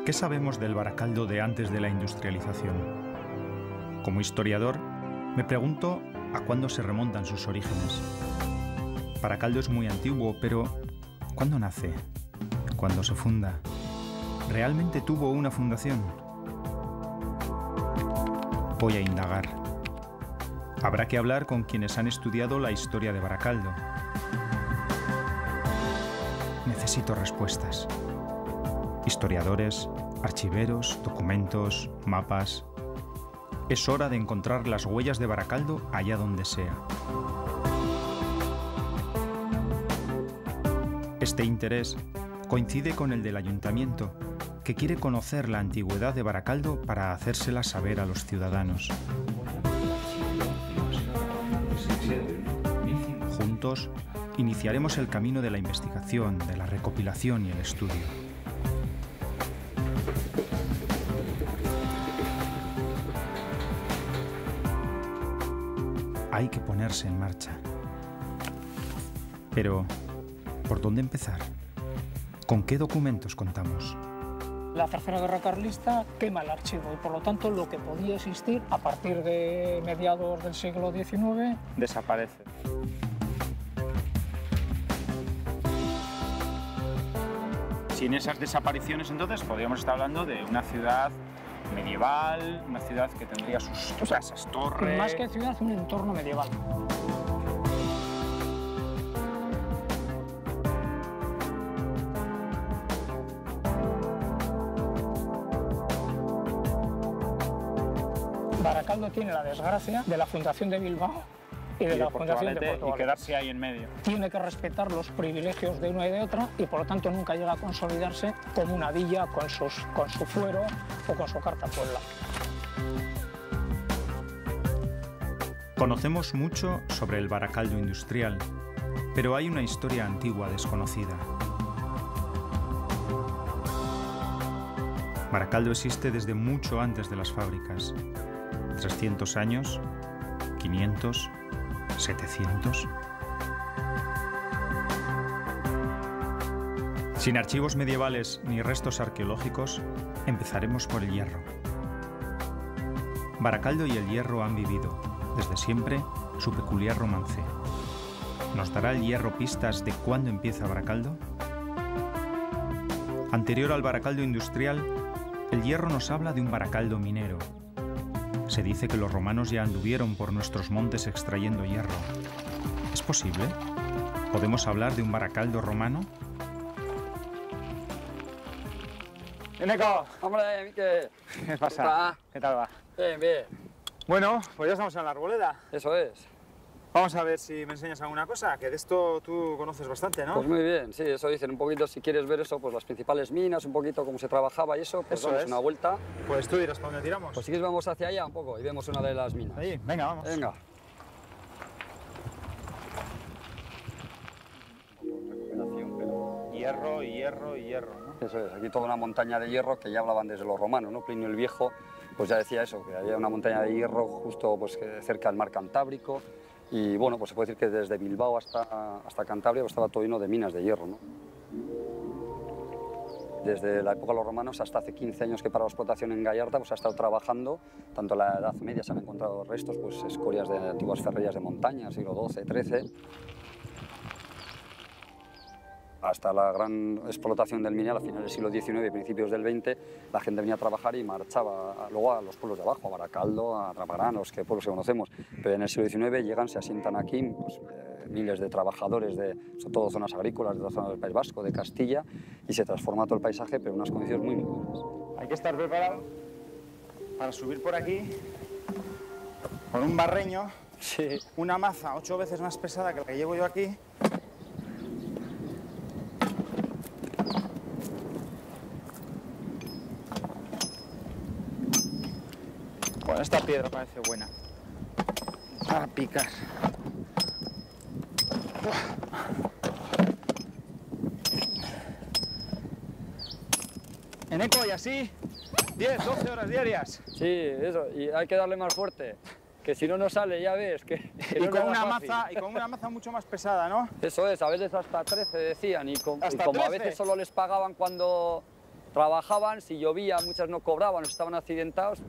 ¿Qué sabemos del Baracaldo de antes de la industrialización? Como historiador, me pregunto a cuándo se remontan sus orígenes. Baracaldo es muy antiguo, pero ¿cuándo nace? ¿Cuándo se funda? ¿Realmente tuvo una fundación? Voy a indagar. Habrá que hablar con quienes han estudiado la historia de Baracaldo. Necesito respuestas. Historiadores, archiveros, documentos, mapas. Es hora de encontrar las huellas de Baracaldo allá donde sea. Este interés coincide con el del ayuntamiento, que quiere conocer la antigüedad de Baracaldo para hacérsela saber a los ciudadanos. Juntos, iniciaremos el camino de la investigación, de la recopilación y el estudio. Hay que ponerse en marcha. Pero, ¿por dónde empezar? ¿Con qué documentos contamos? La Tercera Guerra Carlista quema el archivo y por lo tanto lo que podía existir a partir de mediados del siglo XIX desaparece. Sin esas desapariciones entonces podríamos estar hablando de una ciudad medieval, una ciudad que tendría sus casas, torres... Más que ciudad, un entorno medieval. Baracaldo tiene la desgracia de la fundación de Bilbao y de la fundación de Portugalete. Y quedarse ahí en medio. Tiene que respetar los privilegios de una y de otra y por lo tanto nunca llega a consolidarse como una villa con su fuero o con su cartapuebla. Conocemos mucho sobre el Baracaldo industrial, pero hay una historia antigua desconocida. Baracaldo existe desde mucho antes de las fábricas. 300 años, 500, 700. Sin archivos medievales ni restos arqueológicos, empezaremos por el hierro. Baracaldo y el hierro han vivido, desde siempre, su peculiar romance. ¿Nos dará el hierro pistas de cuándo empieza Baracaldo? Anterior al Baracaldo industrial, el hierro nos habla de un Baracaldo minero. Se dice que los romanos ya anduvieron por nuestros montes extrayendo hierro. ¿Es posible? ¿Podemos hablar de un Baracaldo romano? ¡Eneco! ¡Hombre, Miquel! ¿Qué pasa? ¿Qué tal va? Bien, bien. Bueno, pues ya estamos en la arboleda. Eso es. Vamos a ver si me enseñas alguna cosa, que de esto tú conoces bastante, ¿no? Pues muy bien, sí, eso dicen un poquito, si quieres ver eso, pues las principales minas, un poquito cómo se trabajaba y eso, pues Eso damos es. una vuelta. Pues tú dirás para dónde tiramos. Pues si quieres vamos hacia allá un poco y vemos una de las minas. Ahí, venga, vamos. Venga. Hierro, hierro y hierro, ¿no? Eso es, aquí toda una montaña de hierro que ya hablaban desde los romanos, ¿no? Plinio el Viejo pues ya decía eso, que había una montaña de hierro justo pues, cerca del mar Cantábrico y bueno, pues se puede decir que desde Bilbao hasta Cantabria pues, estaba todo lleno de minas de hierro, ¿no? Desde la época de los romanos hasta hace 15 años que para la explotación en Gallarta pues, ha estado trabajando, tanto en la Edad Media se han encontrado restos, pues escorias de antiguas ferrerías de montaña, siglo XII, XIII, hasta la gran explotación del mineral a finales del siglo XIX y principios del XX, la gente venía a trabajar y marchaba luego a los pueblos de abajo, a Baracaldo, a Traparán, los pueblos que conocemos. Pero en el siglo XIX llegan, se asientan aquí pues, miles de trabajadores de sobre todo zonas agrícolas, de la zona del País Vasco, de Castilla, y se transforma todo el paisaje, pero en unas condiciones muy buenas. Hay que estar preparado para subir por aquí con un barreño, Sí. una maza 8 veces más pesada que la que llevo yo aquí. Bueno, esta piedra parece buena. A picar. Eneco, y así 10, 12 horas diarias. Sí, eso, y hay que darle más fuerte, que si no, no sale, ya ves. Que Y no con, es una nada fácil. maza mucho más pesada, ¿no? Eso es, a veces hasta 13 decían, y como a 13. veces solo les pagaban cuando trabajaban, si llovía, muchas no cobraban, estaban accidentados.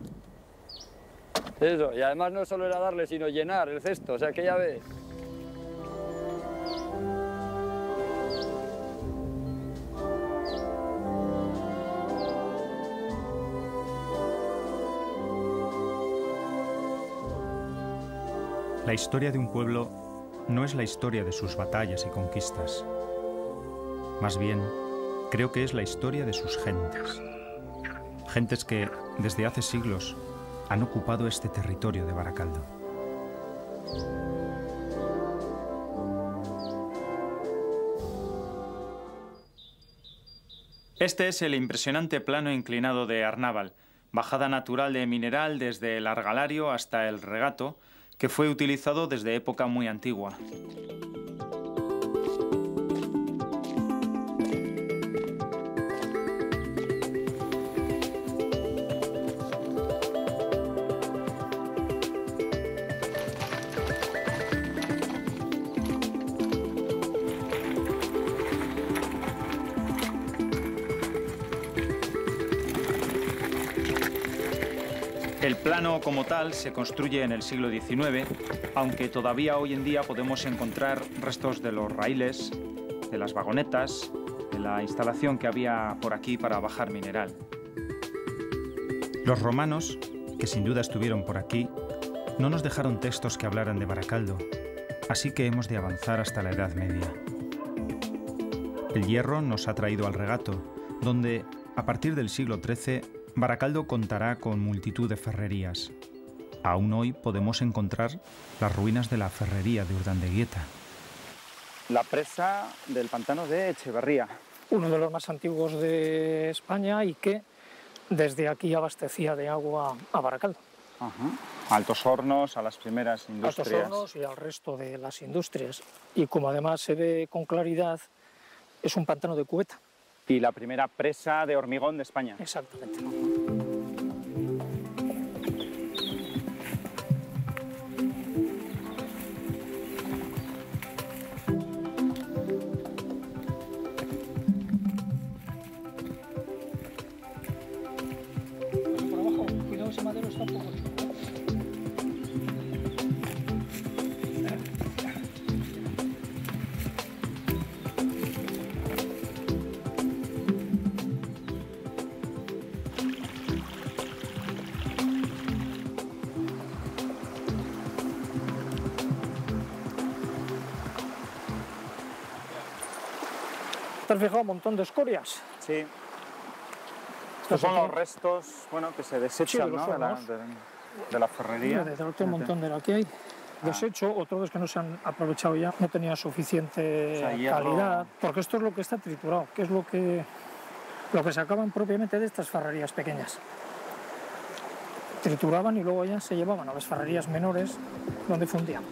Eso, y además no solo era darle, sino llenar el cesto, o sea que ya ves. La historia de un pueblo no es la historia de sus batallas y conquistas. Más bien, creo que es la historia de sus gentes. Gentes que, desde hace siglos, han ocupado este territorio de Baracaldo. Este es el impresionante plano inclinado de Arnábal, bajada natural de mineral desde el Argalario hasta el Regato, que fue utilizado desde época muy antigua. El plano como tal se construye en el siglo XIX, aunque todavía hoy en día podemos encontrar restos de los raíles, de las vagonetas, de la instalación que había por aquí para bajar mineral. Los romanos, que sin duda estuvieron por aquí, no nos dejaron textos que hablaran de Baracaldo, así que hemos de avanzar hasta la Edad Media. El hierro nos ha traído al Regato, donde, a partir del siglo XIII, Baracaldo contará con multitud de ferrerías. Aún hoy podemos encontrar las ruinas de la ferrería de Urdandeguieta. La presa del pantano de Echeverría. Uno de los más antiguos de España y que desde aquí abastecía de agua a Baracaldo. Ajá. Altos Hornos, a las primeras industrias. Altos Hornos y al resto de las industrias. Y como además se ve con claridad, es un pantano de cubeta. Y la primera presa de hormigón de España. Exactamente. Por abajo, cuidado, ese madero está un poco chulo. ¿Te has fijado un montón de escorias? Sí. Estos son los restos, bueno, que se desechan, Sí, ¿no? de la ferrería. Mira, desde otro montón de lo que hay. Desecho, otros que no se han aprovechado ya, no tenía suficiente calidad, porque esto es lo que está triturado, que es lo que sacaban propiamente de estas ferrerías pequeñas. Trituraban y luego ya se llevaban a las ferrerías menores donde fundían.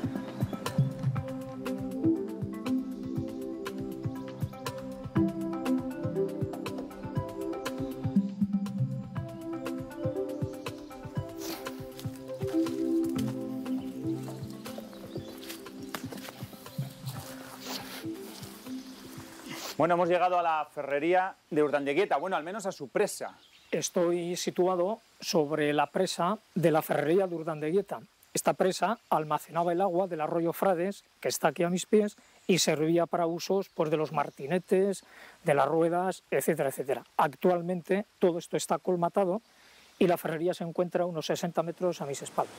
Bueno, hemos llegado a la ferrería de Urdandeguieta, bueno, al menos a su presa. Estoy situado sobre la presa de la ferrería de Urdandeguieta. Esta presa almacenaba el agua del arroyo Frades, que está aquí a mis pies, y servía para usos pues, de los martinetes, de las ruedas, etcétera, etcétera. Actualmente todo esto está colmatado y la ferrería se encuentra a unos 60 metros a mis espaldas.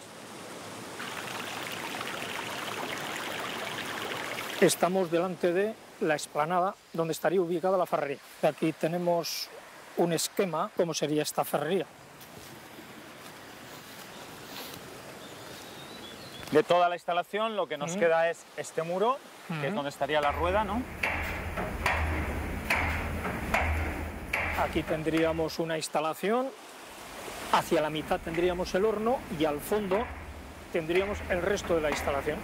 Estamos delante de la explanada donde estaría ubicada la ferrería. Aquí tenemos un esquema cómo sería esta ferrería. De toda la instalación lo que nos queda es este muro, que es donde estaría la rueda, ¿no? Aquí tendríamos una instalación, hacia la mitad tendríamos el horno y al fondo tendríamos el resto de la instalación.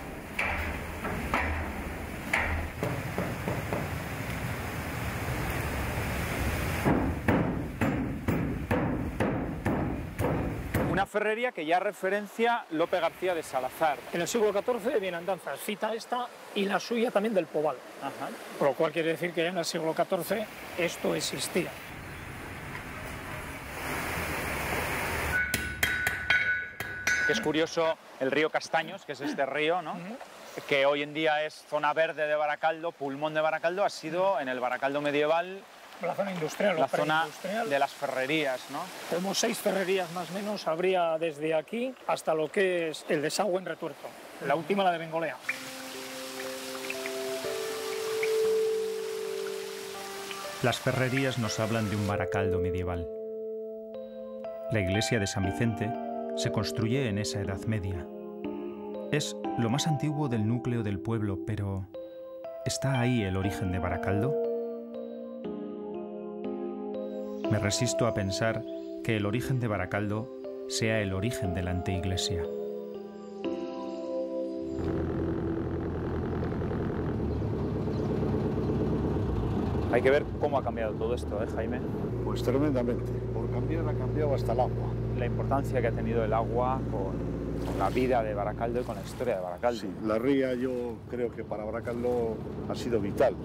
Una ferrería que ya referencia Lope García de Salazar. En el siglo XIV viene andanzas, cita esta y la suya también del Pobal. Ajá. Por lo cual quiere decir que ya en el siglo XIV esto existía. Que es curioso el río Castaños, que es este río, ¿no? Que hoy en día es zona verde de Baracaldo, pulmón de Baracaldo, ha sido en el Baracaldo medieval La zona industrial, la zona de las ferrerías, ¿no? Tenemos 6 ferrerías más o menos, habría desde aquí hasta lo que es el desagüe en Retuerto. La última, la de Bengolea. Las ferrerías nos hablan de un Baracaldo medieval. La iglesia de San Vicente se construye en esa Edad Media. Es lo más antiguo del núcleo del pueblo, pero ¿está ahí el origen de Baracaldo? Me resisto a pensar que el origen de Baracaldo sea el origen de la anteiglesia. Hay que ver cómo ha cambiado todo esto, Jaime. Pues tremendamente. Por cambiar ha cambiado hasta el agua. La importancia que ha tenido el agua con la vida de Baracaldo y con la historia de Baracaldo. Sí, la ría yo creo que para Baracaldo ha sido vital.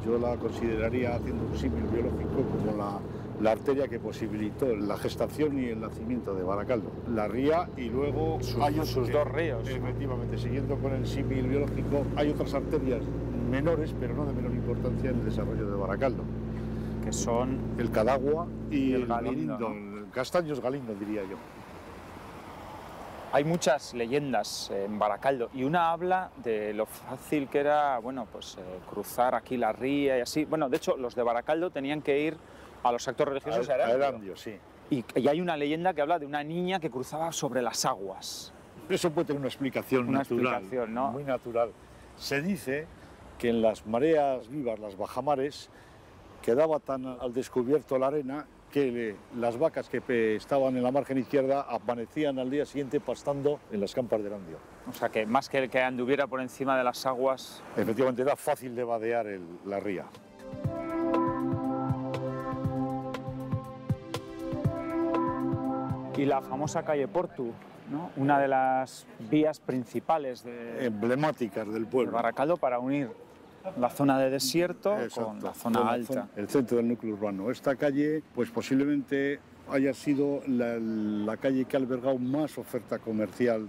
Yo la consideraría, haciendo un símil biológico, como la arteria que posibilitó la gestación y el nacimiento de Baracaldo. La ría y luego sus dos ríos. Efectivamente, siguiendo con el símil biológico, hay otras arterias menores, pero no de menor importancia en el desarrollo de Baracaldo. Que son el Cadagua y el Galindo, ¿no? El Castaños Galindo, diría yo. Hay muchas leyendas en Baracaldo y una habla de lo fácil que era, bueno, pues cruzar aquí la ría y así. Bueno, de hecho, los de Baracaldo tenían que ir a los actos religiosos a Erandio, sí. Y hay una leyenda que habla de una niña que cruzaba sobre las aguas. Eso puede tener una explicación natural, ¿no? Muy natural. Se dice que en las mareas vivas, las bajamares, quedaba tan al descubierto la arena que las vacas que estaban en la margen izquierda amanecían al día siguiente pastando en las campas de Erandio. O sea que más que el que anduviera por encima de las aguas... Efectivamente, era fácil de vadear la ría. Y la famosa calle Portu, ¿no? Una de las vías principales emblemáticas del pueblo. De Baracaldo para unir la zona de desierto con la zona alta. El centro del núcleo urbano. Esta calle, pues posiblemente haya sido la calle que ha albergado más oferta comercial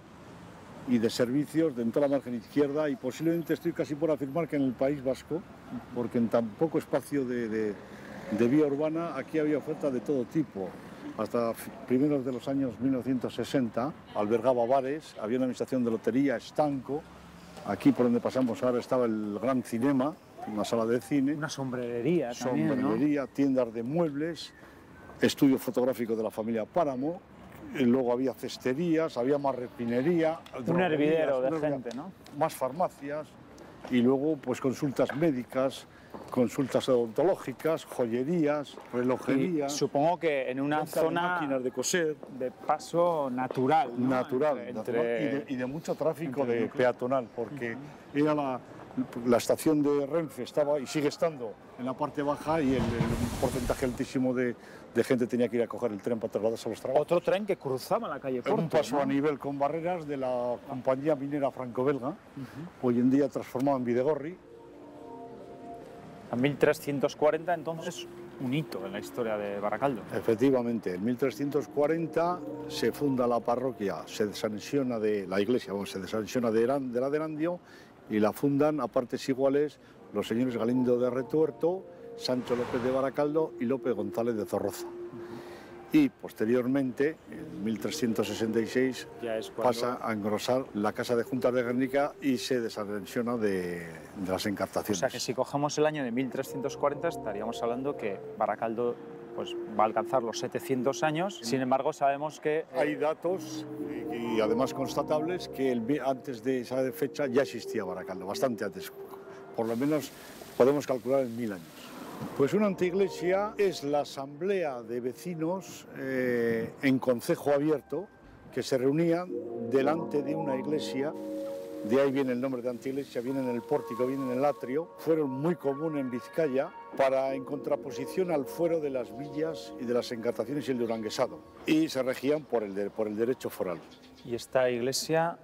y de servicios de toda la margen izquierda, y posiblemente estoy casi por afirmar que en el País Vasco, porque en tan poco espacio de vía urbana aquí había oferta de todo tipo. Hasta primeros de los años 1960 albergaba bares, había una administración de lotería, estanco. Aquí por donde pasamos ahora estaba el Gran Cinema, una sala de cine. Una sombrerería también, ¿no? Tiendas de muebles, estudio fotográfico de la familia Páramo, luego había cesterías, había más refinería. Un hervidero de gente, ¿no? Más farmacias y luego pues consultas médicas, consultas odontológicas, joyerías, relojería. Y supongo que en una zona máquinas de coser, de paso natural, ¿no? Natural, y de mucho tráfico de peatonal, porque era la estación de Renfe estaba y sigue estando en la parte baja, y un porcentaje altísimo de gente tenía que ir a coger el tren para trasladarse a los trabajos. Otro tren que cruzaba la calle Porto. Un paso, ¿no?, a nivel con barreras de la compañía minera franco-belga, hoy en día transformada en Videgorri. En 1340, entonces, un hito en la historia de Baracaldo. Efectivamente, en 1340 se funda la parroquia, se desanexiona de la iglesia, se desanexiona de la de Erandio, y la fundan a partes iguales los señores Galindo de Retuerto, Sancho López de Baracaldo y López González de Zorroza. Y posteriormente, en 1366, pasa a engrosar la Casa de Juntas de Guernica y se desanexiona de las encartaciones. O sea que si cogemos el año de 1340 estaríamos hablando que Baracaldo pues, va a alcanzar los 700 años. Sin embargo, sabemos que... Hay datos y además constatables que antes de esa fecha ya existía Baracaldo, bastante antes. Por lo menos podemos calcular en 1000 años. Pues una anteiglesia es la asamblea de vecinos en concejo abierto que se reunían delante de una iglesia. De ahí viene el nombre de anteiglesia, viene en el pórtico, viene en el atrio. Fueron muy comunes en Vizcaya en contraposición al fuero de las villas y de las encartaciones y el duranguesado. Y se regían por el derecho foral. Y esta iglesia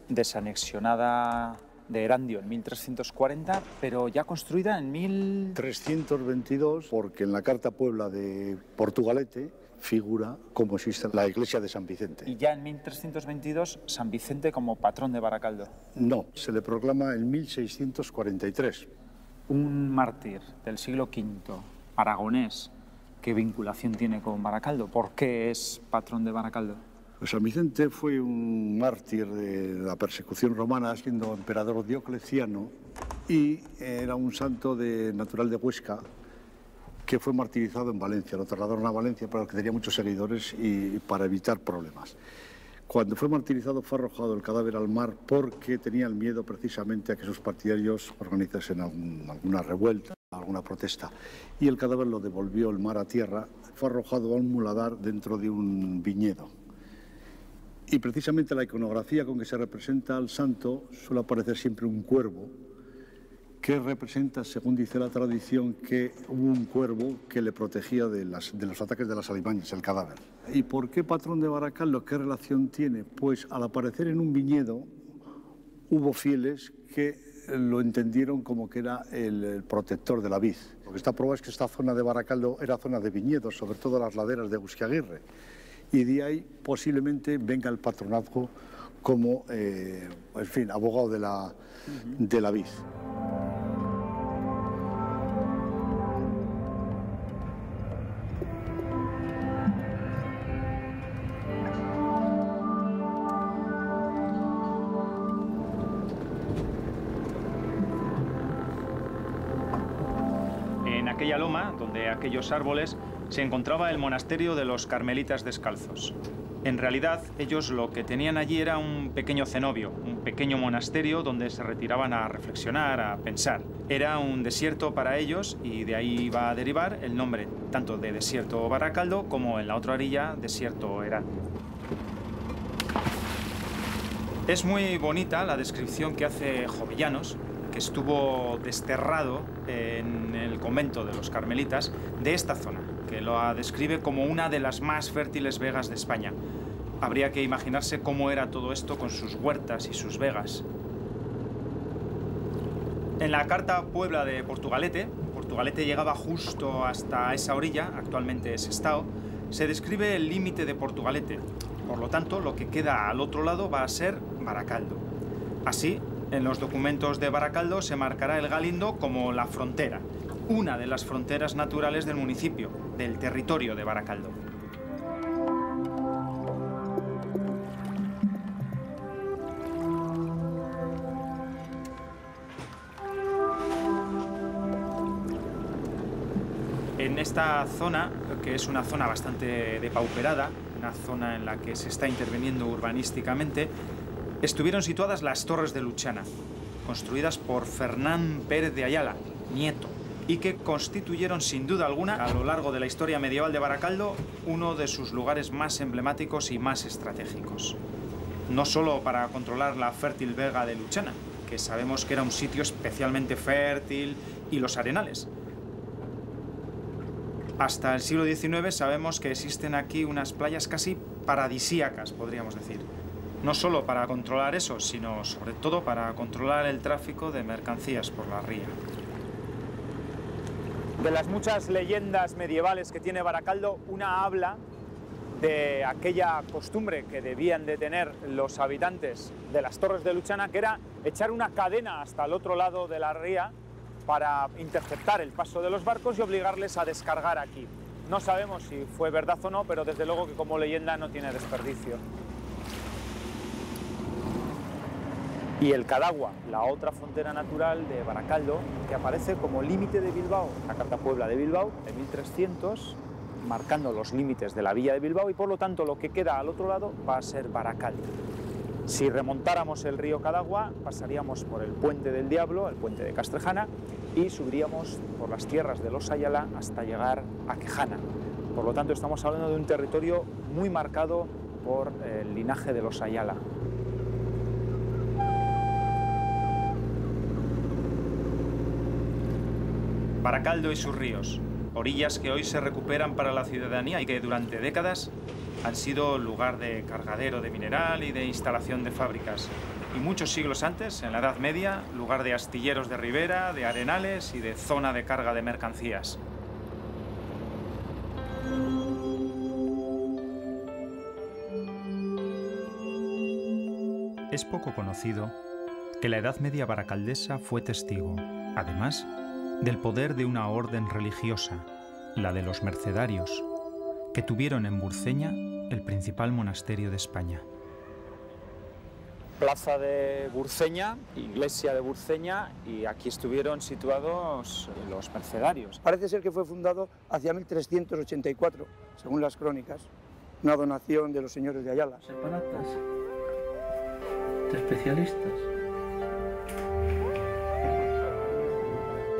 desanexionada de Erandio en 1340, pero ya construida en 1322, porque en la Carta Puebla de Portugalete figura como existe la iglesia de San Vicente. Y ya en 1322, San Vicente como patrón de Baracaldo. No, se le proclama en 1643. Un mártir del siglo V, aragonés, ¿qué vinculación tiene con Baracaldo? ¿Por qué es patrón de Baracaldo? Pues San Vicente fue un mártir de la persecución romana, siendo emperador Diocleciano, y era un santo natural de Huesca, que fue martirizado en Valencia. Lo trasladaron a Valencia, pero que tenía muchos seguidores y para evitar problemas. Cuando fue martirizado fue arrojado el cadáver al mar porque tenían miedo precisamente a que sus partidarios organizasen alguna revuelta, alguna protesta. Y el cadáver lo devolvió el mar a tierra, fue arrojado a un muladar dentro de un viñedo. Y precisamente la iconografía con que se representa al santo suele aparecer siempre un cuervo, que representa, según dice la tradición, que hubo un cuervo que le protegía de los ataques de las alimañas, el cadáver. ¿Y por qué patrón de Baracaldo? ¿Qué relación tiene? Pues al aparecer en un viñedo hubo fieles que lo entendieron como que era el protector de la vid. Lo que está probado es que esta zona de Baracaldo era zona de viñedos, sobre todo las laderas de Eguskiaguirre. Y de ahí posiblemente venga el patronazgo como, en fin, abogado de la vid. En aquella loma, donde aquellos árboles, se encontraba el monasterio de los Carmelitas Descalzos. En realidad, ellos lo que tenían allí era un pequeño cenobio, un pequeño monasterio donde se retiraban a reflexionar, a pensar. Era un desierto para ellos y de ahí iba a derivar el nombre, tanto de desierto Baracaldo como en la otra orilla, desierto Herán. Es muy bonita la descripción que hace Jovellanos, que estuvo desterrado en el convento de los Carmelitas, de esta zona, que lo describe como una de las más fértiles vegas de España. Habría que imaginarse cómo era todo esto con sus huertas y sus vegas. En la carta Puebla de Portugalete, Portugalete llegaba justo hasta esa orilla, actualmente es Sestao, se describe el límite de Portugalete. Por lo tanto, lo que queda al otro lado va a ser Baracaldo. Así, en los documentos de Baracaldo se marcará el Galindo como la frontera, una de las fronteras naturales del municipio, del territorio de Baracaldo. En esta zona, que es una zona bastante depauperada, una zona en la que se está interviniendo urbanísticamente, estuvieron situadas las Torres de Luchana, construidas por Fernán Pérez de Ayala, nieto, y que constituyeron sin duda alguna, a lo largo de la historia medieval de Baracaldo, uno de sus lugares más emblemáticos y más estratégicos. No solo para controlar la fértil vega de Luchana, que sabemos que era un sitio especialmente fértil, y los arenales. Hasta el siglo XIX sabemos que existen aquí unas playas casi paradisíacas, podríamos decir. No solo para controlar eso, sino sobre todo para controlar el tráfico de mercancías por la ría. De las muchas leyendas medievales que tiene Baracaldo, una habla de aquella costumbre que debían de tener los habitantes de las Torres de Luchana, que era echar una cadena hasta el otro lado de la ría para interceptar el paso de los barcos y obligarles a descargar aquí. No sabemos si fue verdad o no, pero desde luego que como leyenda no tiene desperdicio. Y el Cadagua, la otra frontera natural de Baracaldo, que aparece como límite de Bilbao, la Carta Puebla de Bilbao, de 1300, marcando los límites de la villa de Bilbao, y por lo tanto lo que queda al otro lado va a ser Baracaldo. Si remontáramos el río Cadagua, pasaríamos por el Puente del Diablo, el Puente de Castrejana, y subiríamos por las tierras de los Ayala hasta llegar a Quejana. Por lo tanto, estamos hablando de un territorio muy marcado por el linaje de los Ayala. Baracaldo y sus ríos, orillas que hoy se recuperan para la ciudadanía y que durante décadas han sido lugar de cargadero de mineral y de instalación de fábricas. Y muchos siglos antes, en la Edad Media, lugar de astilleros de ribera, de arenales y de zona de carga de mercancías. Es poco conocido que la Edad Media baracaldesa fue testigo, además, del poder de una orden religiosa, la de los mercedarios, que tuvieron en Burceña el principal monasterio de España. Plaza de Burceña, iglesia de Burceña, y aquí estuvieron situados los mercedarios. Parece ser que fue fundado hacia 1384, según las crónicas, una donación de los señores de Ayala. Separatas, de especialistas.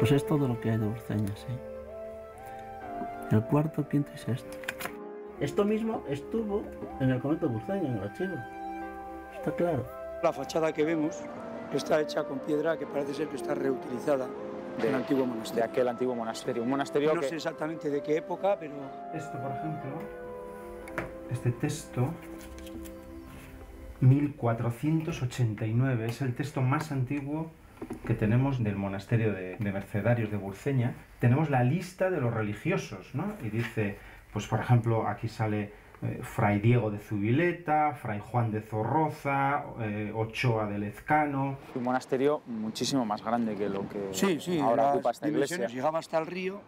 Pues es todo lo que hay de Burceña, sí. El cuarto, quinto y sexto. Esto mismo estuvo en el convento de Burceña, en el archivo. Está claro. La fachada que vemos está hecha con piedra que parece ser que está reutilizada del antiguo monasterio. De aquel antiguo monasterio. Un monasterio no sé exactamente de qué época, pero... Esto, por ejemplo, este texto, 1489, es el texto más antiguo que tenemos del monasterio de Mercedarios de Burceña. Tenemos la lista de los religiosos, ¿no? Y dice, pues por ejemplo, aquí sale Fray Diego de Zubileta, Fray Juan de Zorroza, Ochoa de Lezcano. Un monasterio muchísimo más grande que lo que ahora ocupa esta iglesia. Llegaba hasta el río,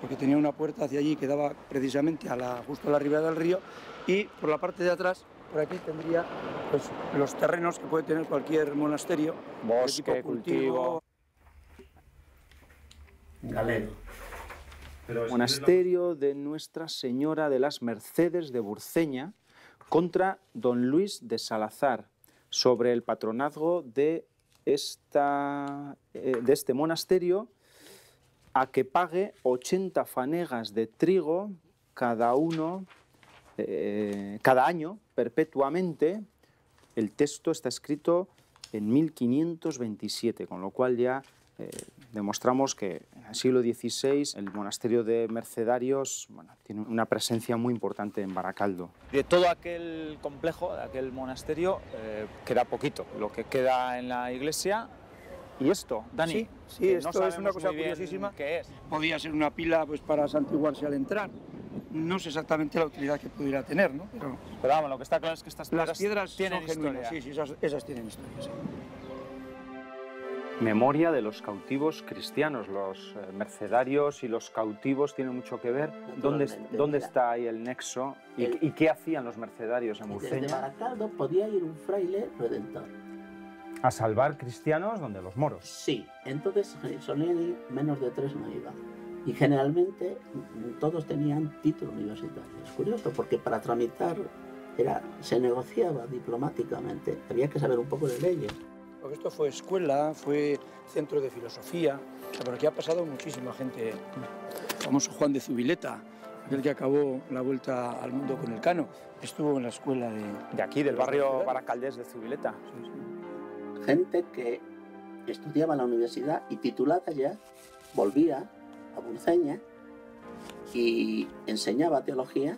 porque tenía una puerta hacia allí que daba precisamente justo a la ribera del río, y por la parte de atrás, por aquí tendría pues, los terrenos que puede tener cualquier monasterio. Bosque, cultivo. Galego. Monasterio de Nuestra Señora de las Mercedes de Burceña contra don Luis de Salazar, sobre el patronazgo de este monasterio, a que pague 80 fanegas de trigo cada año, perpetuamente. El texto está escrito en 1527, con lo cual ya demostramos que en el siglo XVI el monasterio de Mercedarios tiene una presencia muy importante en Baracaldo. De todo aquel complejo, de aquel monasterio, queda poquito. Lo que queda en la iglesia. ¿Y esto, Dani? Sí, esto es una cosa curiosísima. ¿Qué es? Podía ser una pila pues, para santiguarse al entrar. No sé exactamente la utilidad que pudiera tener, ¿no? Pero vamos, lo que está claro es que estas piedras tienen son genuinas. historia. Sí, esas tienen historia, sí. Memoria de los cautivos cristianos. Los mercedarios y los cautivos tienen mucho que ver. ¿Dónde está ahí el nexo? ¿Y qué hacían los mercedarios en Burceña? Desde Baracaldo podía ir un fraile redentor. A salvar cristianos donde los moros. Sí, entonces solían ir menos de 3 no iban. Y generalmente todos tenían título universitario. Es curioso porque para tramitar se negociaba diplomáticamente. Había que saber un poco de leyes. Porque esto fue escuela, fue centro de filosofía. O sea, por aquí ha pasado muchísima gente. El famoso Juan de Zubileta, aquel que acabó la vuelta al mundo con el Cano, estuvo en la escuela de aquí, del barrio baracaldés de Zubileta. Sí. Gente que estudiaba en la universidad y titulada ya, volvía a Burceña y enseñaba teología,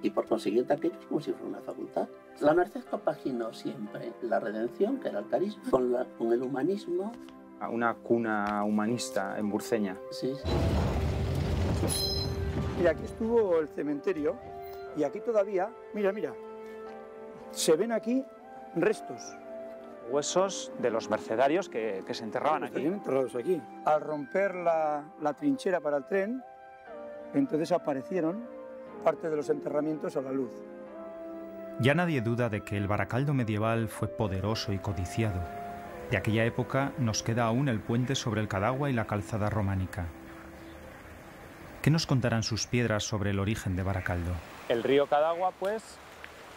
y por consiguiente aquello es como si fuera una facultad. La Merced compaginó siempre la redención, que era el carisma, con el humanismo. Una cuna humanista en Burceña. Sí. Mira, aquí estuvo el cementerio y aquí todavía, mira, se ven aquí restos. Huesos de los mercedarios que se enterraban aquí. Estarían enterrados aquí. Al romper la trinchera para el tren, entonces aparecieron parte de los enterramientos a la luz. Ya nadie duda de que el Baracaldo medieval fue poderoso y codiciado. De aquella época nos queda aún el puente sobre el Cadagua y la calzada románica. ¿Qué nos contarán sus piedras sobre el origen de Baracaldo? El río Cadagua, pues,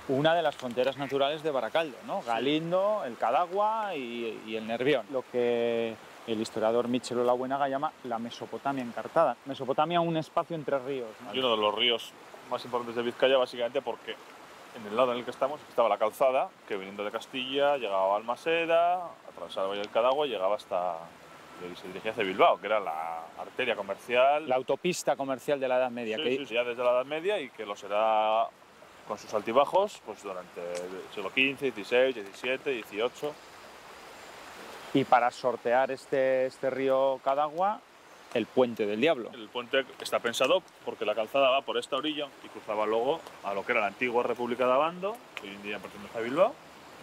una de las fronteras naturales de Baracaldo, ¿no? Galindo, el Cadagua y el Nervión. Lo que el historiador Michel Olabuenaga llama la Mesopotamia encartada. Mesopotamia, un espacio entre ríos, ¿no? Y uno de los ríos más importantes de Vizcaya, básicamente porque en el lado en el que estamos estaba la calzada, que viniendo de Castilla llegaba a Almaseda, atravesaba el Cadagua y llegaba hasta... y se dirigía hacia Bilbao, que era la arteria comercial. La autopista comercial de la Edad Media. Sí, ya desde la Edad Media, y que lo será con sus altibajos pues durante el siglo XV, XVI, XVII, XVIII. Y para sortear este río Cadagua, el Puente del Diablo. El puente está pensado porque la calzada va por esta orilla y cruzaba luego a lo que era la antigua República de Abando, que hoy en día pertenece a Bilbao,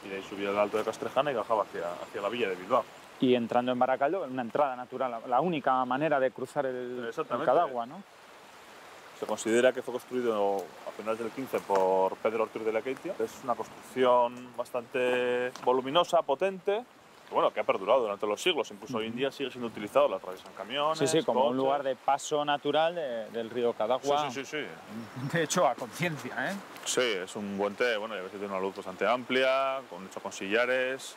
y de ahí subía al Alto de Castrejana y bajaba hacia la villa de Bilbao. Y entrando en Baracaldo, una entrada natural, la única manera de cruzar el Cadagua, ¿no? Se considera que fue construido a finales del 15 por Pedro Ortiz de Lequeitia. Es una construcción bastante voluminosa, potente, que ha perdurado durante los siglos. Incluso hoy en día sigue siendo utilizado, la atraviesan camiones, Sí, como coches. un lugar de paso natural del río Cadagua. Sí. De hecho, a conciencia, ¿eh? Sí, es un puente, y a veces tiene una luz bastante amplia, hecho con sillares.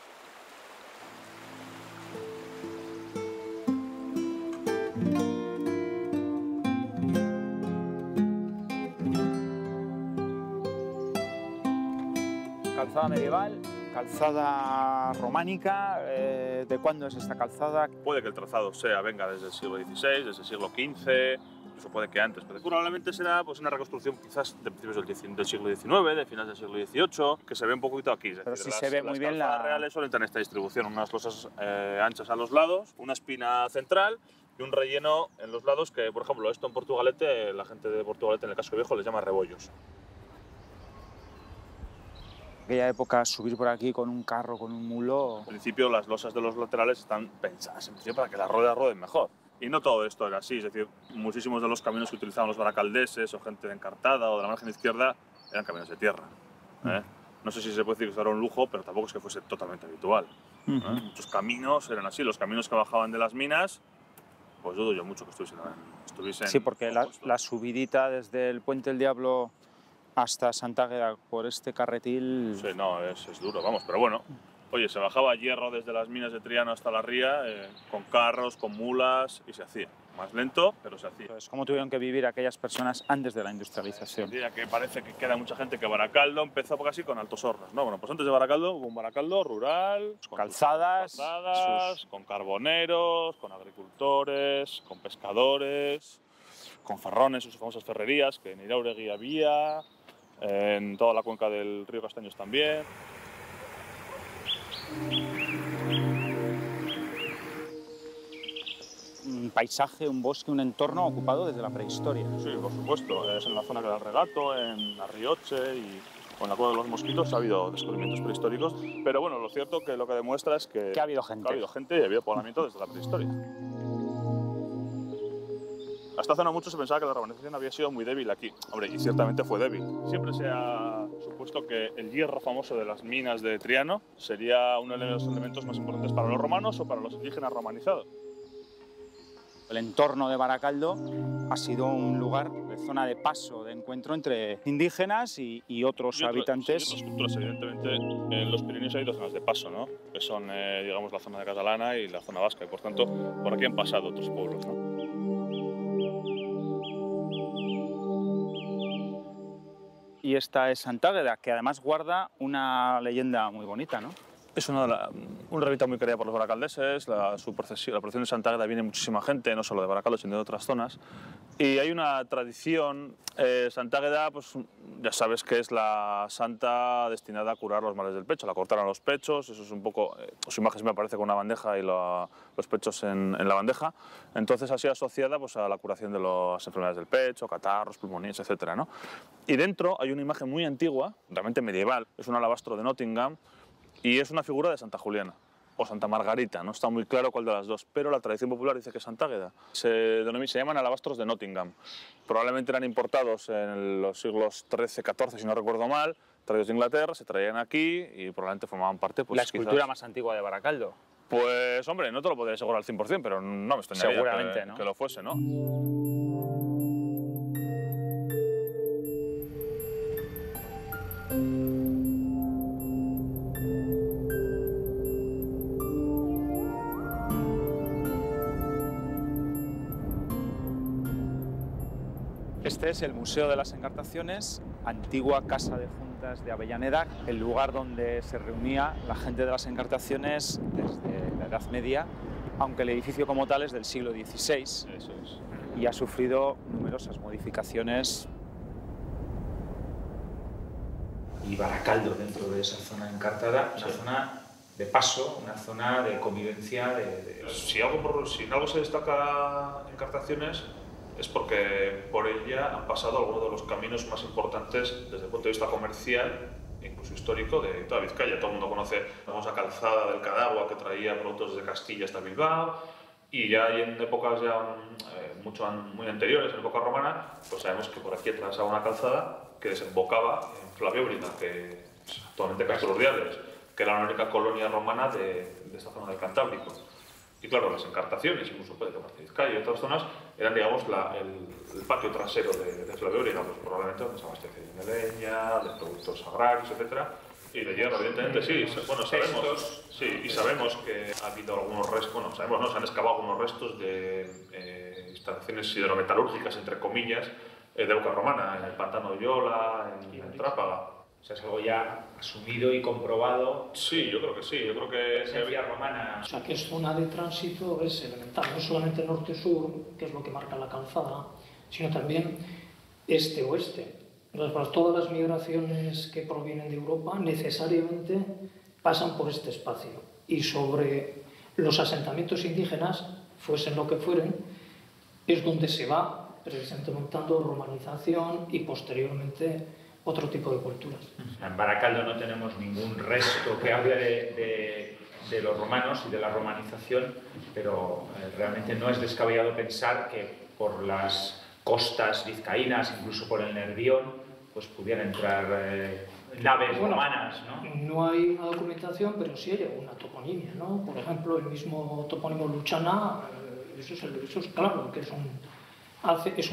Calzada medieval, calzada románica. ¿De cuándo es esta calzada? Puede que el trazado venga desde el siglo XVI, desde el siglo XV, incluso puede que antes. Pero probablemente será una reconstrucción quizás de principios del siglo XIX, de finales del siglo XVIII, que se ve un poquito aquí. Es decir, sí se ve muy bien. Las calzadas reales suelen tener esta distribución, unas losas anchas a los lados, una espina central y un relleno en los lados que, por ejemplo, esto en Portugalete, la gente de Portugalete en el casco viejo les llama rebollos. En aquella época subir por aquí con un carro, con un mulo... En principio las losas de los laterales están pensadas para que las ruedas roden mejor. Y no todo esto era así, es decir, muchísimos de los caminos que utilizaban los baracaldeses o gente de Encartada o de la margen izquierda eran caminos de tierra. No sé si se puede decir que esto era un lujo, pero tampoco es que fuese totalmente habitual. Muchos caminos eran así, los caminos que bajaban de las minas, pues dudo yo mucho que estuviesen... Sí, porque la subidita desde el Puente del Diablo hasta Sant'Àgueda por este carretil... Sí, no, es duro, vamos, pero bueno. Oye, se bajaba hierro desde las minas de Triano hasta la ría, con carros, con mulas, y se hacía. Más lento, pero se hacía. Pues, ¿cómo tuvieron que vivir aquellas personas antes de la industrialización? Diría que parece que queda mucha gente que Baracaldo empezó casi con Altos Hornos, ¿no? Bueno, pues antes de Baracaldo hubo un Baracaldo rural, con calzadas, con carboneros, con agricultores, con pescadores, con ferrones, sus famosas ferrerías, que en Irauregui había, en toda la cuenca del río Castaños también. Un paisaje, un bosque, un entorno ocupado desde la prehistoria. Sí, por supuesto. Es en la zona que da el Regato, en Arrioche y con la Cueva de los Mosquitos ha habido descubrimientos prehistóricos. Pero bueno, lo cierto que lo que demuestra es que ha habido gente. Ha habido gente y había poblamiento desde la prehistoria. Hasta hace no mucho se pensaba que la urbanización había sido muy débil aquí. Hombre, y ciertamente fue débil. Siempre se ha supuesto que el hierro famoso de las minas de Triano sería uno de los elementos más importantes para los romanos o para los indígenas romanizados. El entorno de Baracaldo ha sido un lugar de zona de paso, de encuentro entre indígenas y otros habitantes. Sí, otras culturas, evidentemente. En los Pirineos hay dos zonas de paso, ¿no? Que son, digamos, la zona de catalana y la zona vasca. Y por tanto, por aquí han pasado otros pueblos, ¿no? Y esta es Sant'Àgueda, que además guarda una leyenda muy bonita, ¿no? Es una ermita muy querida por los baracaldeses. La procesión de Sant'Àgueda viene muchísima gente, no solo de Baracaldo, sino de otras zonas. Y hay una tradición. Sant'Àgueda, pues ya sabes que es la santa destinada a curar los males del pecho. La cortaron los pechos, eso es un poco... su imagen me aparece con una bandeja y los pechos en la bandeja. Entonces ha sido asociada pues, a la curación de las enfermedades del pecho, catarros, pulmonías, etc., ¿no? Y dentro hay una imagen muy antigua, realmente medieval. Es un alabastro de Nottingham. Y es una figura de Santa Juliana o Santa Margarita, no está muy claro cuál de las dos, pero la tradición popular dice que es Sant'Àgueda. Se llaman alabastros de Nottingham. Probablemente eran importados en los siglos XIII, XIV, si no recuerdo mal, traídos de Inglaterra, se traían aquí y probablemente formaban parte... Pues, la escultura más antigua de Baracaldo. Pues, hombre, no te lo podría asegurar al 100%, pero no me extrañaría que lo fuese, ¿no? Este es el Museo de las Encartaciones, antigua casa de juntas de Avellaneda, el lugar donde se reunía la gente de las Encartaciones desde la Edad Media, aunque el edificio como tal es del siglo XVI. Eso es. Y ha sufrido numerosas modificaciones. Y Baracaldo dentro de esa zona encartada, una zona de paso, una zona de convivencia. Si en algo se destaca Encartaciones, es porque por ella han pasado algunos de los caminos más importantes desde el punto de vista comercial incluso histórico de toda Vizcaya. Todo el mundo conoce la famosa calzada del Cadagua que traía productos desde Castilla hasta Bilbao, y ya en épocas ya muy anteriores, en época romana, pues sabemos que por aquí atravesaba una calzada que desembocaba en Flavióbrida, que es actualmente Castro Urdiales, que era la única colonia romana de esta zona del Cantábrico. Y claro, las encartaciones, incluso de Vizcaya y otras zonas, eran, digamos, el patio trasero de Flavióbrida, pues probablemente donde se abastecían de leña, de productos agrarios, etc. Y de hierro, evidentemente, sí. Bueno, sabemos que ha habido algunos restos, bueno, sabemos, ¿no? Se han excavado algunos restos de instalaciones hidrometalúrgicas, entre comillas, de época romana, en el pantano de Yola, en Trápaga. O sea, es algo ya asumido y comprobado. Sí, yo creo que sí. Yo creo que presencia romana. O sea, que es zona de tránsito, es elemental. No solamente norte-sur, que es lo que marca la calzada, sino también este-oeste. Entonces, pues, todas las migraciones que provienen de Europa necesariamente pasan por este espacio. Y sobre los asentamientos indígenas, fuesen lo que fueren, es donde se va precisamente montando romanización y posteriormente otro tipo de culturas. En Baracaldo no tenemos ningún resto que hable de los romanos y de la romanización, pero realmente no es descabellado pensar que por las costas vizcaínas, incluso por el Nervión, pues pudieran entrar naves romanas, ¿no? No hay una documentación, pero sí hay alguna toponimia, ¿no? Por ejemplo, el mismo topónimo Luchana, eso es claro, que es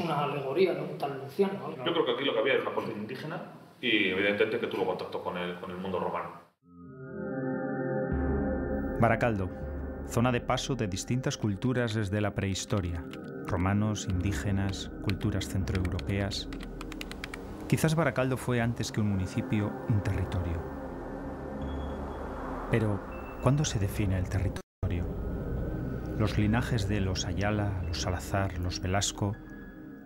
una alegoría de un tal Luciano, ¿no? Yo creo que aquí lo que había era una población indígena y evidentemente que tuvo contacto con el mundo romano. Baracaldo, zona de paso de distintas culturas desde la prehistoria. Romanos, indígenas, culturas centroeuropeas. Quizás Baracaldo fue antes que un municipio, un territorio. Pero, ¿cuándo se define el territorio? Los linajes de los Ayala, los Salazar, los Velasco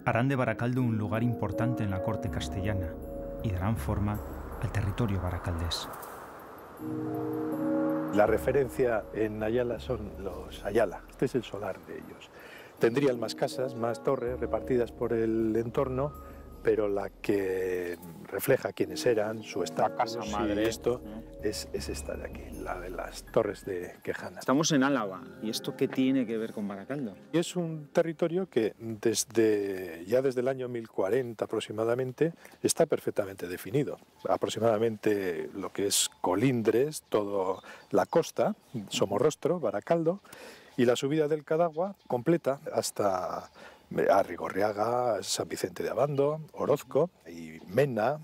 harán de Baracaldo un lugar importante en la corte castellana y darán forma al territorio baracaldés. La referencia en Ayala son los Ayala. Este es el solar de ellos. Tendrían más casas, más torres repartidas por el entorno, pero la que refleja quiénes eran, su estatus y esto, es esta de aquí, la de las Torres de Quejana. Estamos en Álava, ¿y esto qué tiene que ver con Baracaldo? Y es un territorio que ya desde el año 1040 aproximadamente está perfectamente definido. Aproximadamente lo que es Colindres, toda la costa, Somorrostro, Baracaldo, y la subida del Cadagua completa hasta Arrigorriaga, San Vicente de Abando, Orozco y Mena.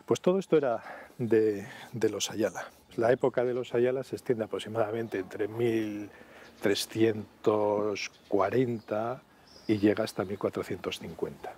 Pues todo esto era de los Ayala. La época de los Ayala se extiende aproximadamente entre 1340 y llega hasta 1450.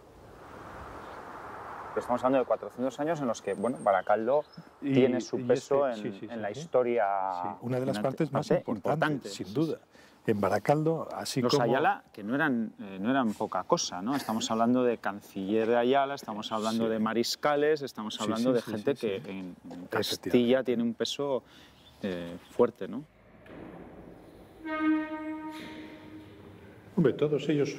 Estamos hablando de 400 años en los que, bueno, Baracaldo tiene su peso en la historia. Sí, una de las partes más importantes, sin duda. En Baracaldo, así los como... Los Ayala, que no eran poca cosa, ¿no? Estamos hablando de canciller de Ayala, estamos hablando de mariscales, estamos hablando de gente que en Castilla tiene un peso fuerte, ¿no? Hombre, todos ellos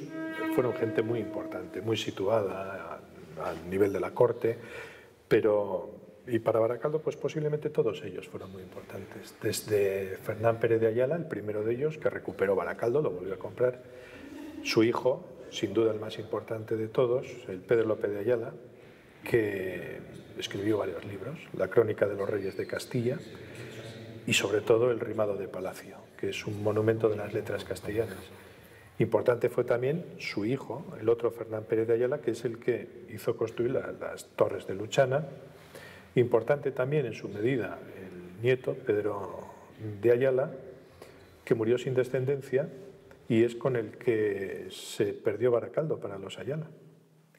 fueron gente muy importante, muy situada al nivel de la corte, y para Baracaldo, pues posiblemente todos ellos fueron muy importantes. Desde Fernán Pérez de Ayala, el primero de ellos, que recuperó Baracaldo, lo volvió a comprar. Su hijo, sin duda el más importante de todos, el Pedro López de Ayala, que escribió varios libros, La Crónica de los Reyes de Castilla y sobre todo El Rimado de Palacio, que es un monumento de las letras castellanas. Importante fue también su hijo, el otro Fernán Pérez de Ayala, que es el que hizo construir las torres de Luchana. Importante también en su medida el nieto, Pedro de Ayala, que murió sin descendencia y es con el que se perdió Baracaldo para los Ayala,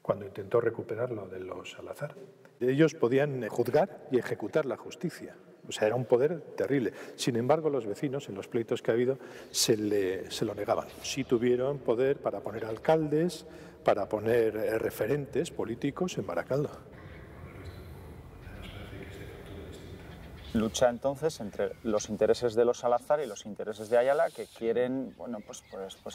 cuando intentó recuperarlo de los Salazar. Ellos podían juzgar y ejecutar la justicia, o sea, era un poder terrible. Sin embargo, los vecinos, en los pleitos que ha habido, se lo negaban. Sí tuvieron poder para poner alcaldes, para poner referentes políticos en Baracaldo. Lucha entonces entre los intereses de los Salazar y los intereses de Ayala, que quieren, bueno, pues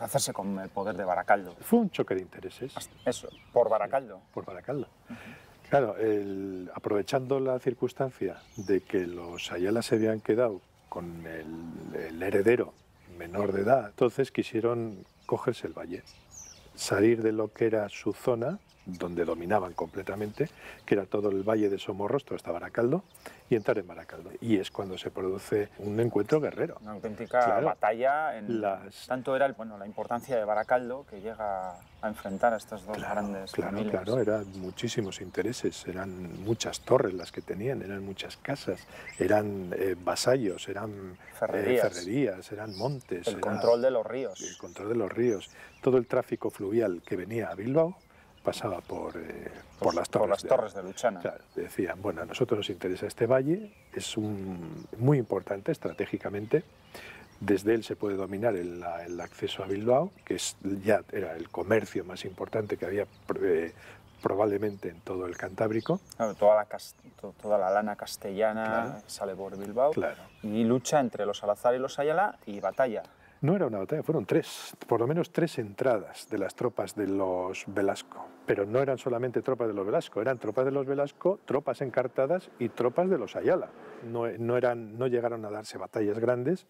hacerse con el poder de Baracaldo. Fue un choque de intereses. Eso, por Baracaldo. Por Baracaldo. Claro, aprovechando la circunstancia de que los Ayala se habían quedado con el heredero menor de edad, entonces quisieron cogerse el valle, salir de lo que era su zona, donde dominaban completamente, que era todo el valle de Somorrostro, todo hasta Baracaldo, y entrar en Baracaldo. Y es cuando se produce un encuentro guerrero. Una auténtica batalla. Tanto era la importancia de Baracaldo que llega a enfrentar a estas dos grandes familias. Claro, eran muchísimos intereses, eran muchas torres las que tenían, eran muchas casas, eran vasallos, eran ferrerías, eran montes. El control de los ríos. El control de los ríos. Todo el tráfico fluvial que venía a Bilbao pasaba por las torres de Luchana. Claro, decían, bueno, a nosotros nos interesa este valle, es muy importante estratégicamente, desde él se puede dominar el acceso a Bilbao, que ya era el comercio más importante que había probablemente en todo el Cantábrico. Claro, toda la lana castellana sale por Bilbao, y lucha entre los Salazar y los Ayala y batalla. No era una batalla, fueron por lo menos tres entradas de las tropas de los Velasco. Pero no eran solamente tropas de los Velasco, eran tropas de los Velasco, tropas encartadas y tropas de los Ayala. No llegaron a darse batallas grandes,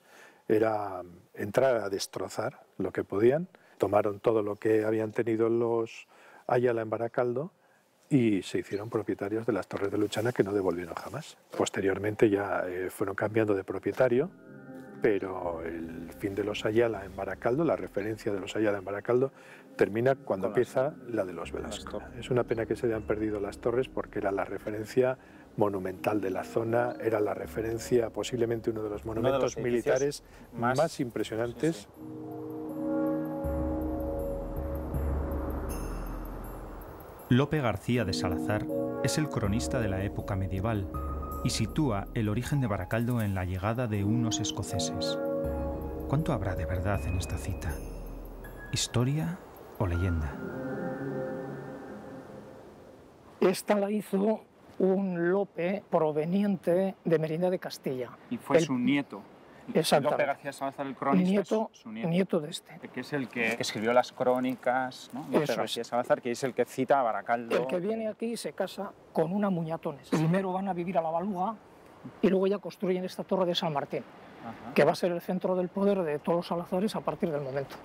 era entrar a destrozar lo que podían. Tomaron todo lo que habían tenido los Ayala en Baracaldo y se hicieron propietarios de las torres de Luchana, que no devolvieron jamás. Posteriormente ya fueron cambiando de propietario, pero el fin de los Ayala en Baracaldo, la referencia de los Ayala en Baracaldo, termina cuando empieza la de los Velasco. Es una pena que se hayan perdido las torres, porque era la referencia monumental de la zona, era la referencia, posiblemente uno de los monumentos militares más impresionantes. Sí. Lope García de Salazar es el cronista de la época medieval y sitúa el origen de Baracaldo en la llegada de unos escoceses. ¿Cuánto habrá de verdad en esta cita? ¿Historia o leyenda? Esta la hizo un Lope proveniente de Merindad de Castilla. Y fue su nieto. Exactamente. Lope García Salazar, el cronista, su nieto de este. Que es el que escribió las crónicas, ¿no? Lope García Salazar, que es el que cita a Baracaldo. El que viene aquí se casa con una Muñatones. Primero van a vivir a la Balúa y luego ya construyen esta torre de San Martín, que va a ser el centro del poder de todos los Salazares a partir del momento.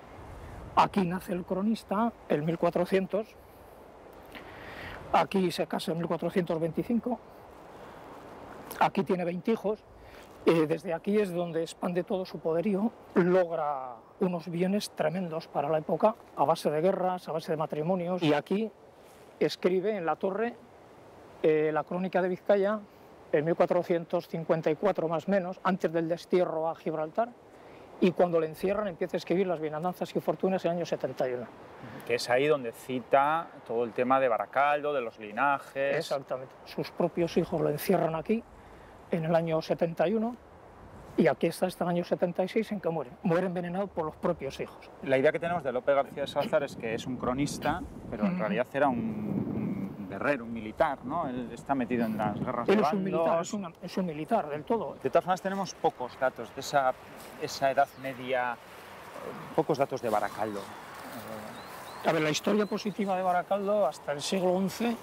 Aquí nace el cronista en 1400, aquí se casa en 1425, aquí tiene 20 hijos. Desde aquí es donde expande todo su poderío, logra unos bienes tremendos para la época, a base de guerras, a base de matrimonios, y aquí escribe en la torre la Crónica de Vizcaya, en 1454 más o menos, antes del destierro a Gibraltar, y cuando le encierran empieza a escribir las Bienandanzas y Fortunas en el año 71. Que es ahí donde cita todo el tema de Baracaldo, de los linajes... Exactamente, sus propios hijos lo encierran aquí, en el año 71, y aquí está hasta el año 76 en que muere envenenado por los propios hijos. La idea que tenemos de Lope García de Salazar es que es un cronista, pero en realidad era un guerrero, un militar, ¿no? Él está metido en las guerras de bandos. Es un militar del todo. De todas formas tenemos pocos datos de esa Edad Media, pocos datos de Baracaldo. A ver, la historia positiva de Baracaldo hasta el siglo XI,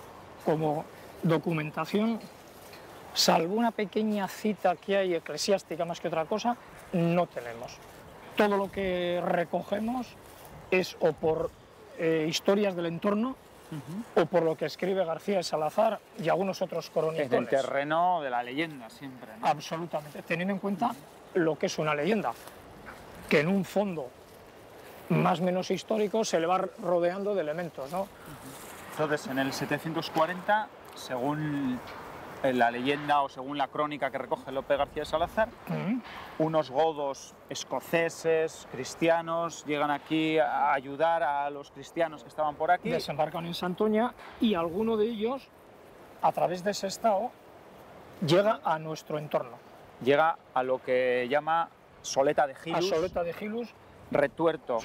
como documentación, salvo una pequeña cita que hay eclesiástica más que otra cosa, no tenemos. Todo lo que recogemos es o por historias del entorno o por lo que escribe García de Salazar y algunos otros cronicones. En el terreno de la leyenda siempre, ¿no? Absolutamente, teniendo en cuenta lo que es una leyenda, que en un fondo más o menos histórico se le va rodeando de elementos, ¿no? Entonces, en el 740, según la leyenda o según la crónica que recoge Lope García de Salazar, unos godos escoceses, cristianos, llegan aquí a ayudar a los cristianos que estaban por aquí. Desembarcan en Santoña y alguno de ellos, a través de ese estado, llega a nuestro entorno. Llega a lo que llama Soleta de Gilus. A Soleta de Gilus. Retuerto.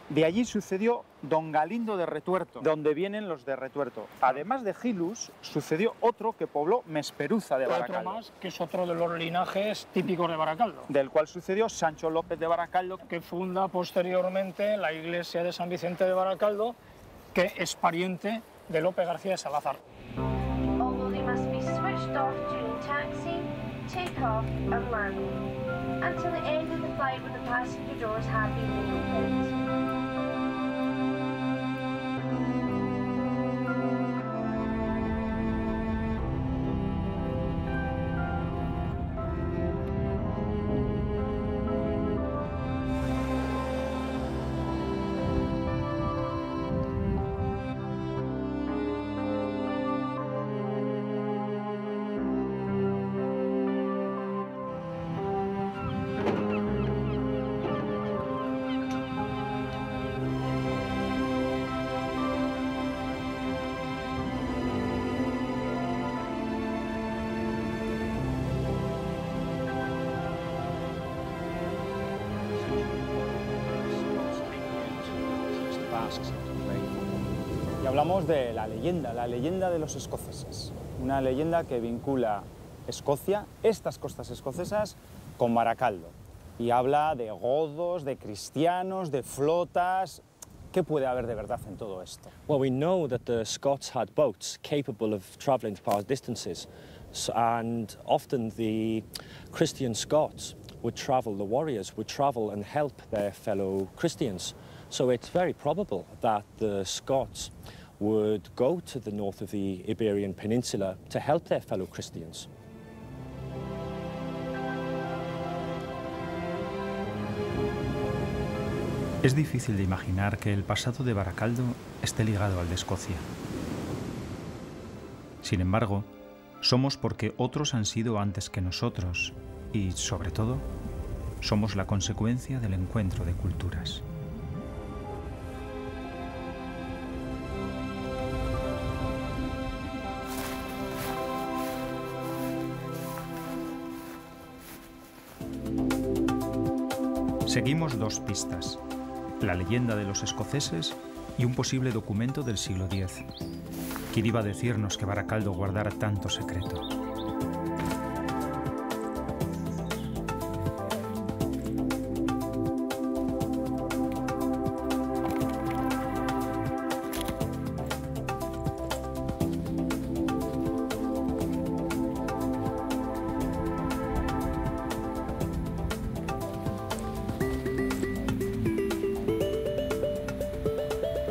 De allí sucedió Don Galindo de Retuerto, donde vienen los de Retuerto. Además de Gilus, sucedió otro que pobló Mesperuza de Baracaldo. Otro más, que es otro de los linajes típicos de Baracaldo. Del cual sucedió Sancho López de Baracaldo, que funda posteriormente la iglesia de San Vicente de Baracaldo, que es pariente de Lope García de Salazar. stop during taxi, take-off and landing, until the end of the flight when the passenger doors have been reopened. Y hablamos de la leyenda de los escoceses. Una leyenda que vincula Escocia, estas costas escocesas, con Baracaldo. Y habla de godos, de cristianos, de flotas. ¿Qué puede haber de verdad en todo esto? Well, we know that the Scots had boats capable of travelling far distances, and often the Christian Scots would travel, the warriors would travel and help their fellow Christians. So it's very probable that the Scots would go to the north of the Iberian Peninsula to help their fellow Christians. Es difícil de imaginar que el pasado de Baracaldo esté ligado al de Escocia. Sin embargo, somos porque otros han sido antes que nosotros y, sobre todo, somos la consecuencia del encuentro de culturas. Seguimos dos pistas, la leyenda de los escoceses y un posible documento del siglo X. ¿Quién iba a decirnos que Baracaldo guardara tanto secreto?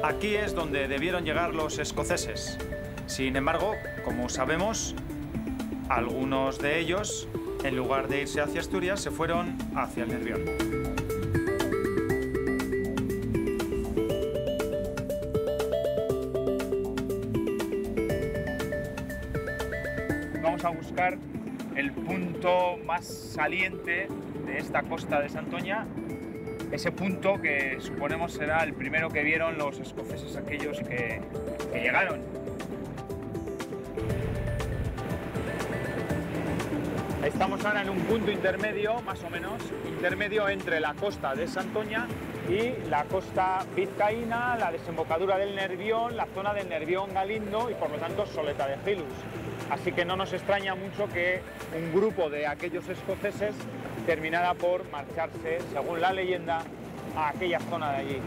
Aquí es donde debieron llegar los escoceses. Sin embargo, como sabemos, algunos de ellos, en lugar de irse hacia Asturias, se fueron hacia el Nervión. Vamos a buscar el punto más saliente de esta costa de Santoña. Ese punto que suponemos será el primero que vieron los escoceses aquellos que llegaron. Estamos ahora en un punto intermedio, más o menos, intermedio entre la costa de Santoña y la costa vizcaína, la desembocadura del Nervión, la zona del Nervión-Galindo y por lo tanto Soleta de Gilus. Así que no nos extraña mucho que un grupo de aquellos escoceses terminara por marcharse, según la leyenda, a aquella zona de allí.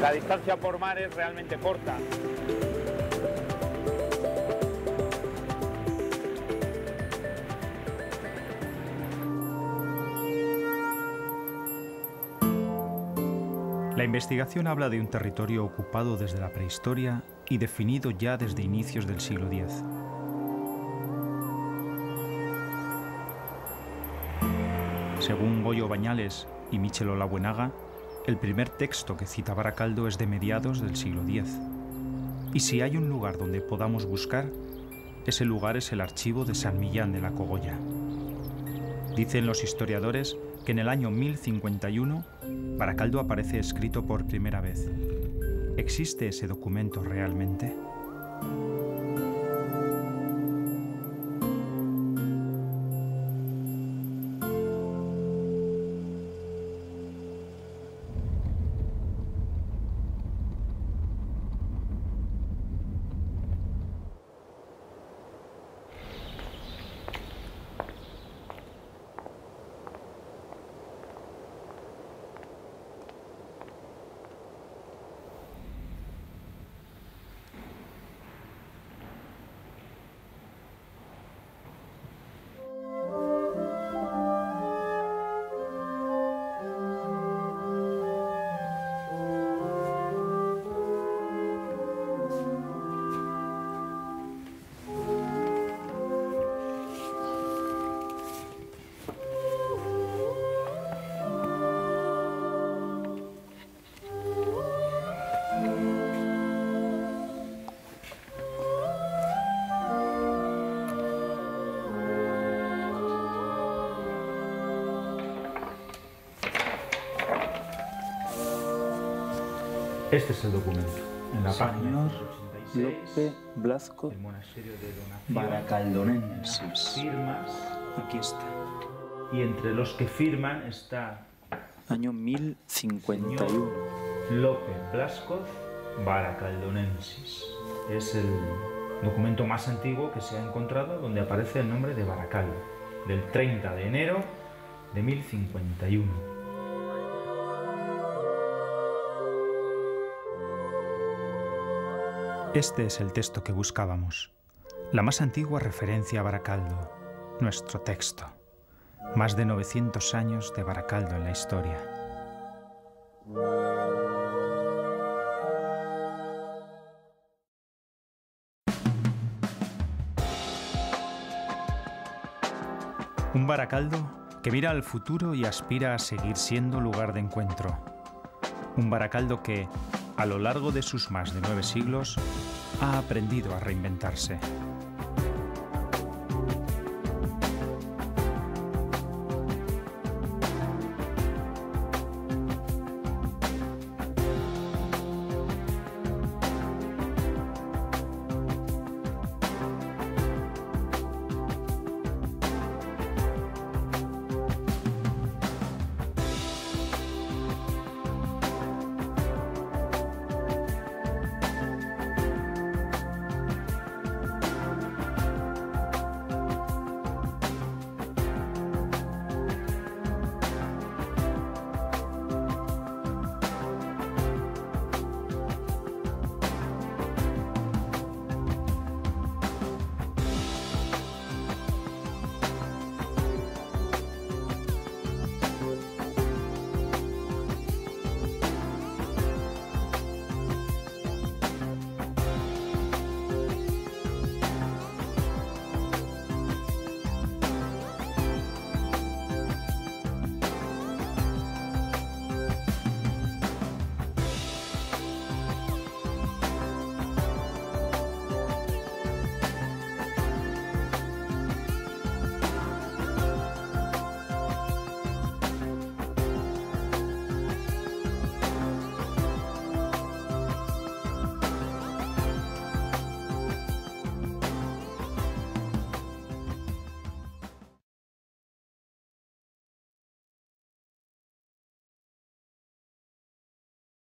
La distancia por mar es realmente corta. La investigación habla de un territorio ocupado desde la prehistoria y definido ya desde inicios del siglo X. Según Goyo Bañales y Michel Olabuenaga, el primer texto que cita Baracaldo es de mediados del siglo X. Y si hay un lugar donde podamos buscar, ese lugar es el archivo de San Millán de la Cogolla. Dicen los historiadores que en el año 1051 Baracaldo aparece escrito por primera vez. ¿Existe ese documento realmente? Este es el documento. En la página Lope Blasco el monasterio de Donación, Baracaldonenses. firmas, Aquí está. y entre los que firman está Año 1051. Lope Blasco Baracaldonensis. Es el documento más antiguo que se ha encontrado donde aparece el nombre de Baracaldo, del 30 de enero de 1051. Este es el texto que buscábamos, la más antigua referencia a Baracaldo, nuestro texto. Más de 900 años de Baracaldo en la historia. Un Baracaldo que mira al futuro y aspira a seguir siendo lugar de encuentro. Un Baracaldo que, a lo largo de sus más de 9 siglos, ha aprendido a reinventarse.